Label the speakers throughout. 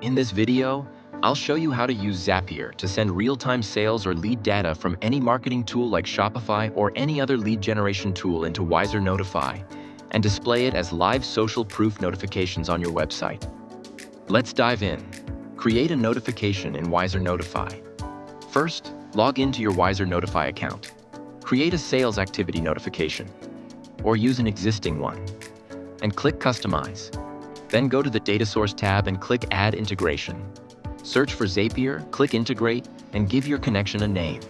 Speaker 1: In this video, I'll show you how to use Zapier to send real-time sales or lead data from any marketing tool like Shopify or any other lead generation tool into WiserNotify and display it as live social proof notifications on your website. Let's dive in. Create a notification in WiserNotify. First, log into your WiserNotify account. Create a sales activity notification, or use an existing one, and click Customize. Then go to the Data Source tab and click Add Integration. Search for Zapier, click Integrate, and give your connection a name.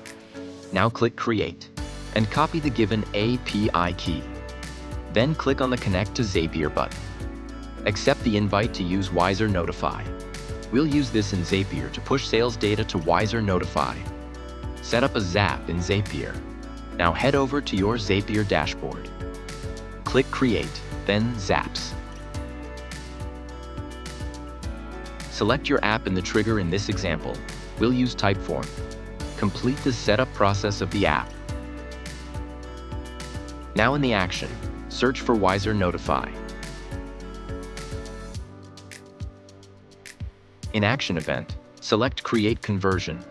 Speaker 1: Now click Create, and copy the given API key. Then click on the Connect to Zapier button. Accept the invite to use WiserNotify. We'll use this in Zapier to push sales data to WiserNotify. Set up a Zap in Zapier. Now head over to your Zapier dashboard. Click Create, then Zaps. Select your app in the trigger in this example. We'll use Typeform. Complete the setup process of the app. Now in the action, search for WiserNotify. In Action Event, select Create Conversion.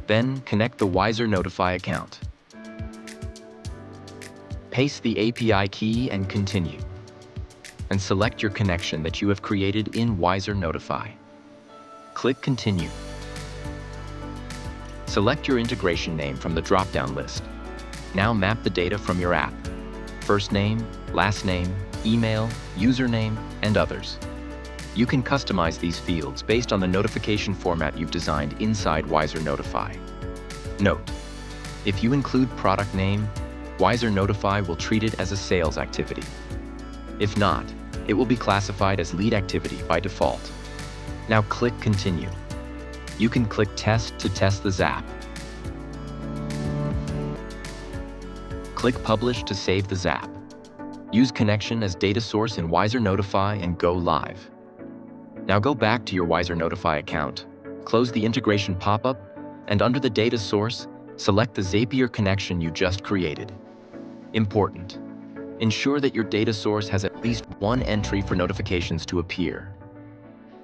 Speaker 1: Then connect the WiserNotify account. Paste the API key and continue. And select your connection that you have created in WiserNotify. Click Continue. Select your integration name from the drop-down list. Now map the data from your app: first name, last name, email, username, and others. You can customize these fields based on the notification format you've designed inside WiserNotify. Note: if you include product name, WiserNotify will treat it as a sales activity. If not, it will be classified as lead activity by default. Now click Continue. You can click Test to test the Zap. Click Publish to save the Zap. Use connection as data source in WiserNotify and go live. Now go back to your WiserNotify account, close the integration pop-up, and under the data source, select the Zapier connection you just created. Important: ensure that your data source has at least one entry for notifications to appear.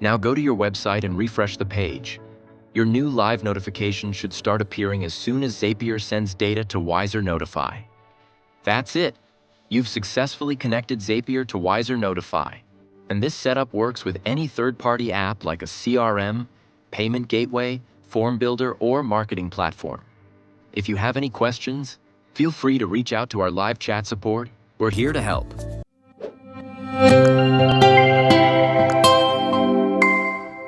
Speaker 1: Now go to your website and refresh the page. Your new live notification should start appearing as soon as Zapier sends data to WiserNotify. That's it! You've successfully connected Zapier to WiserNotify. And this setup works with any third-party app like a CRM, payment gateway, form builder, or marketing platform. If you have any questions, feel free to reach out to our live chat support. We're here to help.